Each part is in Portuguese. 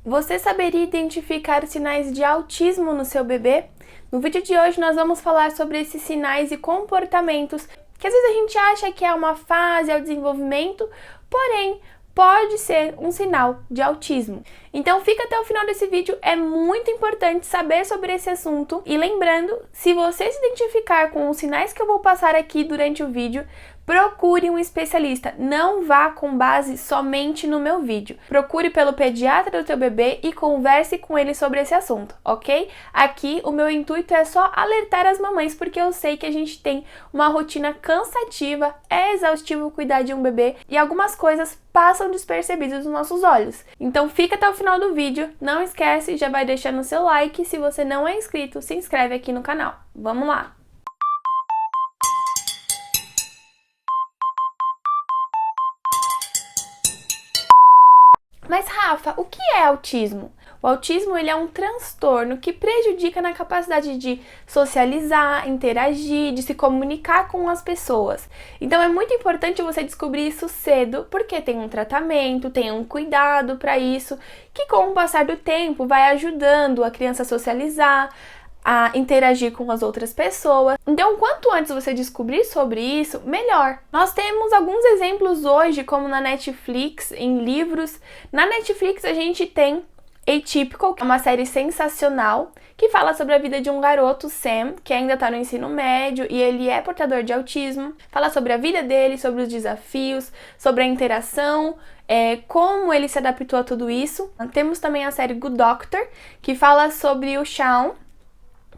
Você saberia identificar sinais de autismo no seu bebê? No vídeo de hoje nós vamos falar sobre esses sinais e comportamentos que às vezes a gente acha que é uma fase ao desenvolvimento, porém pode ser um sinal de autismo. Então fica até o final desse vídeo, é muito importante saber sobre esse assunto. E lembrando, se você se identificar com os sinais que eu vou passar aqui durante o vídeo, procure um especialista, não vá com base somente no meu vídeo. Procure pelo pediatra do teu bebê e converse com ele sobre esse assunto, ok? Aqui o meu intuito é só alertar as mamães, porque eu sei que a gente tem uma rotina cansativa, é exaustivo cuidar de um bebê e algumas coisas passam despercebidas nos nossos olhos. Então fica até o final do vídeo, não esquece, já vai deixando o seu like, se você não é inscrito, se inscreve aqui no canal. Vamos lá! Mas Rafa, o que é autismo? O autismo ele é um transtorno que prejudica na capacidade de socializar, interagir, de se comunicar com as pessoas. Então é muito importante você descobrir isso cedo, porque tem um tratamento, tem um cuidado para isso, que com o passar do tempo vai ajudando a criança a socializar, a interagir com as outras pessoas. Então, quanto antes você descobrir sobre isso, melhor. Nós temos alguns exemplos hoje, como na Netflix, em livros. Na Netflix a gente tem Atypical, que é uma série sensacional, que fala sobre a vida de um garoto, Sam, que ainda está no ensino médio e ele é portador de autismo. Fala sobre a vida dele, sobre os desafios, sobre a interação, como ele se adaptou a tudo isso. Temos também a série Good Doctor, que fala sobre o Shaun,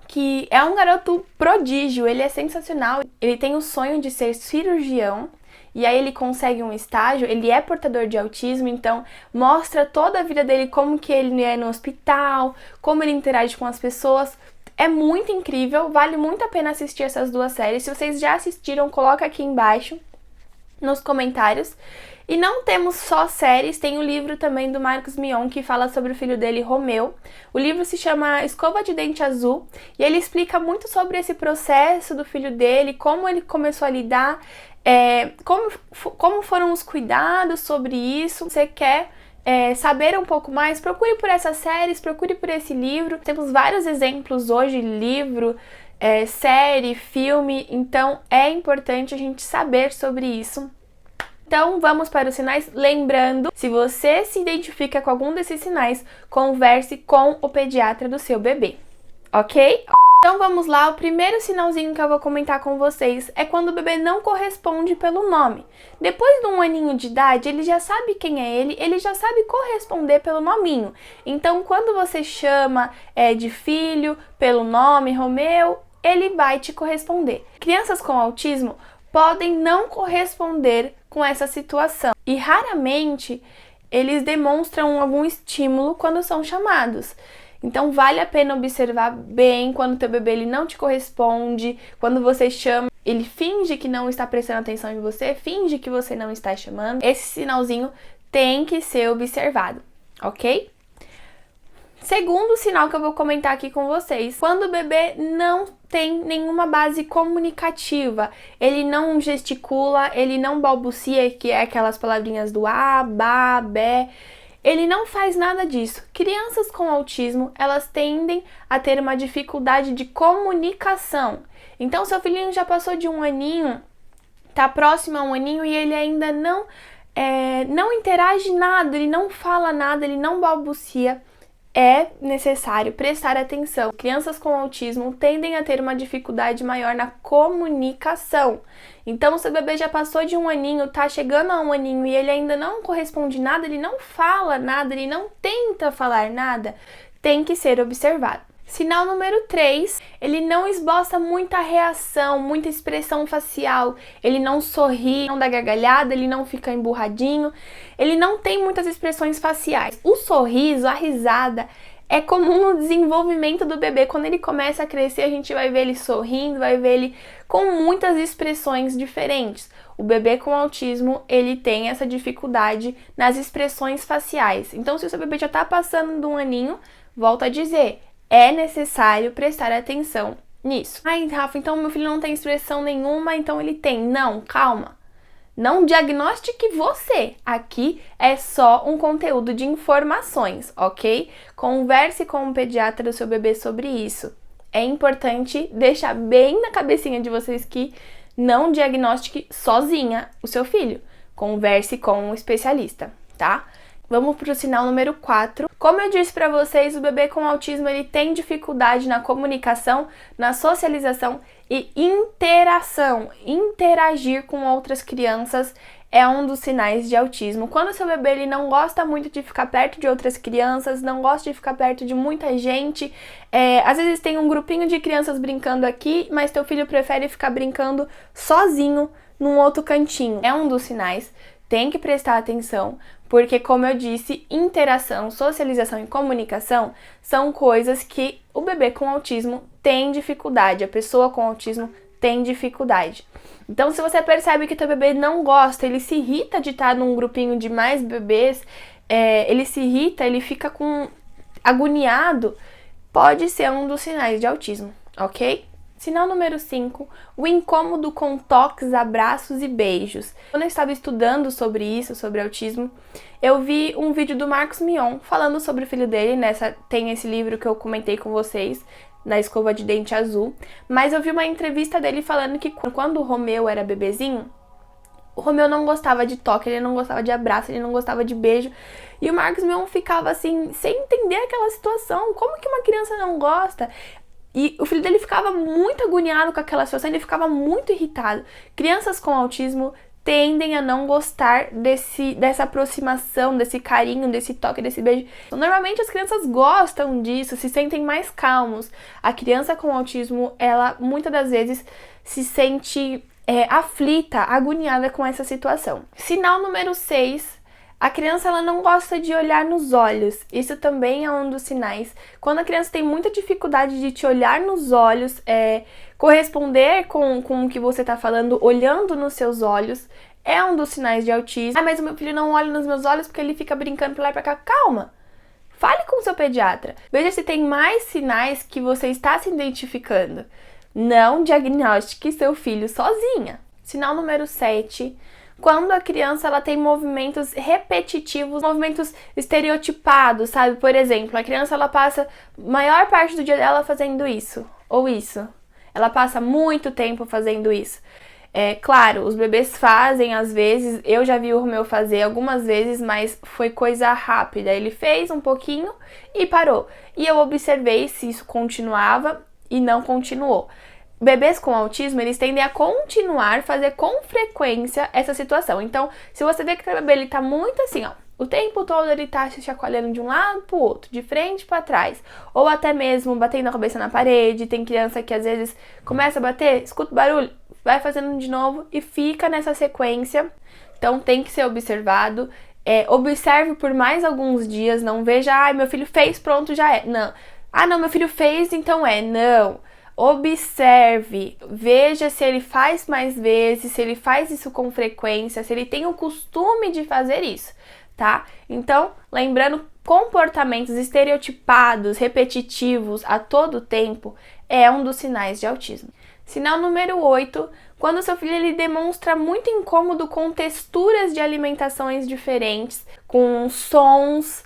que é um garoto prodígio, ele é sensacional, ele tem o sonho de ser cirurgião, e aí ele consegue um estágio, ele é portador de autismo, então mostra toda a vida dele, como que ele é no hospital, como ele interage com as pessoas. É muito incrível, vale muito a pena assistir essas duas séries. Se vocês já assistiram, coloca aqui embaixo nos comentários. E não temos só séries, tem o livro também do Marcos Mion, que fala sobre o filho dele, Romeu. O livro se chama Escova de Dente Azul, e ele explica muito sobre esse processo do filho dele, como ele começou a lidar, como foram os cuidados sobre isso. Você quer saber um pouco mais? Procure por essas séries, procure por esse livro. Temos vários exemplos hoje, livro, série, filme, então é importante a gente saber sobre isso. Então, vamos para os sinais. Lembrando, se você se identifica com algum desses sinais, converse com o pediatra do seu bebê, ok? Então, vamos lá. O primeiro sinalzinho que eu vou comentar com vocês é quando o bebê não corresponde pelo nome. Depois de 1 aninho de idade, ele já sabe quem é ele já sabe corresponder pelo nominho. Então, quando você chama de filho pelo nome, Romeu, ele vai te corresponder. Crianças com autismo podem não corresponder com essa situação e raramente eles demonstram algum estímulo quando são chamados. Então vale a pena observar bem quando teu bebê ele não te corresponde, quando você chama, ele finge que não está prestando atenção em você, finge que você não está chamando. Esse sinalzinho tem que ser observado, ok? Segundo sinal que eu vou comentar aqui com vocês, quando o bebê não tem nenhuma base comunicativa, ele não gesticula, ele não balbucia, que é aquelas palavrinhas do a, ba, bé, ele não faz nada disso. Crianças com autismo, elas tendem a ter uma dificuldade de comunicação. Então, seu filhinho já passou de 1 aninho, tá próximo a 1 aninho e ele ainda não interage nada, ele não fala nada, ele não balbucia. É necessário prestar atenção. Crianças com autismo tendem a ter uma dificuldade maior na comunicação. Então, se o bebê já passou de 1 aninho, tá chegando a 1 aninho e ele ainda não corresponde nada, ele não fala nada, ele não tenta falar nada, tem que ser observado. Sinal número 3, ele não esboça muita reação, muita expressão facial, ele não sorri, não dá gargalhada, ele não fica emburradinho, ele não tem muitas expressões faciais. O sorriso, a risada, é comum no desenvolvimento do bebê. Quando ele começa a crescer, a gente vai ver ele sorrindo, vai ver ele com muitas expressões diferentes. O bebê com autismo, ele tem essa dificuldade nas expressões faciais. Então, se o seu bebê já está passando de 1 aninho, volto a dizer, é necessário prestar atenção nisso. Ai, Rafa, então meu filho não tem expressão nenhuma, então ele tem. Não, calma. Não diagnostique você. Aqui é só um conteúdo de informações, ok? Converse com o pediatra do seu bebê sobre isso. É importante deixar bem na cabecinha de vocês que não diagnostique sozinha o seu filho. Converse com um especialista, tá? Vamos para o sinal número 4. Como eu disse para vocês, o bebê com autismo ele tem dificuldade na comunicação, na socialização e interação. Interagir com outras crianças é um dos sinais de autismo. Quando o seu bebê ele não gosta muito de ficar perto de outras crianças, não gosta de ficar perto de muita gente, às vezes tem um grupinho de crianças brincando aqui, mas teu filho prefere ficar brincando sozinho num outro cantinho. É um dos sinais. Tem que prestar atenção, porque, como eu disse, interação, socialização e comunicação são coisas que o bebê com autismo tem dificuldade, a pessoa com autismo tem dificuldade. Então, se você percebe que teu bebê não gosta, ele se irrita de estar num grupinho de mais bebês, ele se irrita, ele fica agoniado, pode ser um dos sinais de autismo, ok? Sinal número 5, o incômodo com toques, abraços e beijos. Quando eu estava estudando sobre isso, sobre autismo, eu vi um vídeo do Marcos Mion falando sobre o filho dele, tem esse livro que eu comentei com vocês, na escova de dente azul, mas eu vi uma entrevista dele falando que quando o Romeu era bebezinho, o Romeu não gostava de toque, ele não gostava de abraço, ele não gostava de beijo, e o Marcos Mion ficava assim, sem entender aquela situação, como que uma criança não gosta? E o filho dele ficava muito agoniado com aquela situação, ele ficava muito irritado. Crianças com autismo tendem a não gostar dessa aproximação, desse carinho, desse toque, desse beijo. Normalmente as crianças gostam disso, se sentem mais calmos. A criança com autismo, ela muitas das vezes se sente aflita, agoniada com essa situação. Sinal número 6. A criança ela não gosta de olhar nos olhos, isso também é um dos sinais. Quando a criança tem muita dificuldade de te olhar nos olhos, corresponder com o que você está falando, olhando nos seus olhos, é um dos sinais de autismo. Ah, mas o meu filho não olha nos meus olhos porque ele fica brincando pra lá e pra cá. Calma! Fale com o seu pediatra. Veja se tem mais sinais que você está se identificando. Não diagnostique seu filho sozinha. Sinal número 7. Quando a criança ela tem movimentos repetitivos, movimentos estereotipados, sabe? Por exemplo, a criança ela passa a maior parte do dia dela fazendo isso ou isso. Ela passa muito tempo fazendo isso. Claro, os bebês fazem às vezes, eu já vi o Romeu fazer algumas vezes, mas foi coisa rápida. Ele fez um pouquinho e parou. E eu observei se isso continuava e não continuou. Bebês com autismo, eles tendem a continuar, fazer com frequência essa situação. Então, se você vê que o bebê ele tá muito assim, ó, o tempo todo ele tá se chacoalhando de um lado pro outro, de frente para trás, ou até mesmo batendo a cabeça na parede. Tem criança que às vezes começa a bater, escuta o barulho, vai fazendo de novo e fica nessa sequência. Então, tem que ser observado. Observe por mais alguns dias, não veja, meu filho fez, pronto, já é. Não. Não, meu filho fez, então não. Observe, veja se ele faz mais vezes, se ele faz isso com frequência, se ele tem o costume de fazer isso, tá? Então, lembrando, comportamentos estereotipados, repetitivos a todo tempo é um dos sinais de autismo. Sinal número 8, quando o seu filho ele demonstra muito incômodo com texturas de alimentações diferentes, com sons.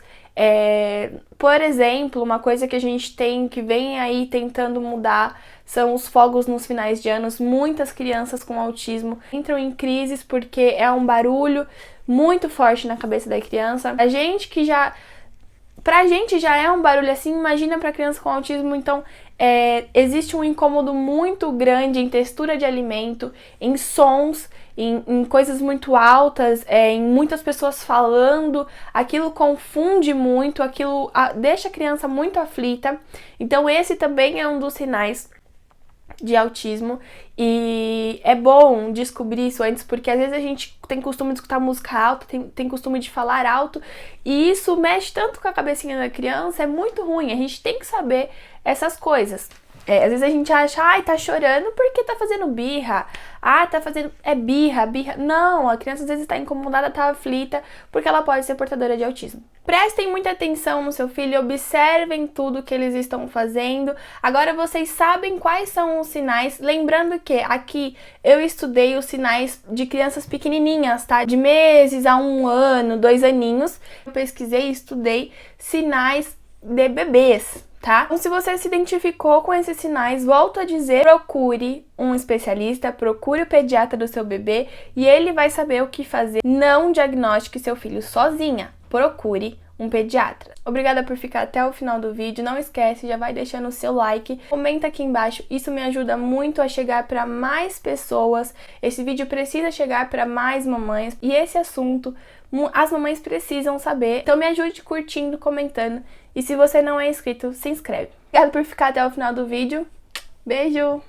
Por exemplo, uma coisa que a gente tem, que vem aí tentando mudar, são os fogos nos finais de anos. Muitas crianças com autismo entram em crises porque é um barulho muito forte na cabeça da criança. Pra gente já é um barulho assim, imagina pra criança com autismo. Então, existe um incômodo muito grande em textura de alimento, em sons, em coisas muito altas, em muitas pessoas falando. Aquilo confunde muito, aquilo deixa a criança muito aflita. Então, esse também é um dos sinais de autismo, e é bom descobrir isso antes, porque às vezes a gente tem costume de escutar música alta, tem costume de falar alto, e isso mexe tanto com a cabecinha da criança, é muito ruim. A gente tem que saber essas coisas. Às vezes a gente acha, ai, tá chorando porque tá fazendo birra. Ah, tá fazendo... É birra. Não, a criança às vezes tá incomodada, tá aflita, porque ela pode ser portadora de autismo. Prestem muita atenção no seu filho, observem tudo que eles estão fazendo. Agora vocês sabem quais são os sinais. Lembrando que aqui eu estudei os sinais de crianças pequenininhas, tá? De meses a 1 ano, 2 aninhos. Eu pesquisei e estudei sinais de bebês, tá? Então, se você se identificou com esses sinais, volto a dizer, procure um especialista, procure o pediatra do seu bebê e ele vai saber o que fazer. Não diagnostique seu filho sozinha, procure um pediatra. Obrigada por ficar até o final do vídeo, não esquece, já vai deixando o seu like, comenta aqui embaixo, isso me ajuda muito a chegar para mais pessoas, esse vídeo precisa chegar para mais mamães e esse assunto as mamães precisam saber, então me ajude curtindo, comentando e se você não é inscrito, se inscreve. Obrigada por ficar até o final do vídeo, beijo!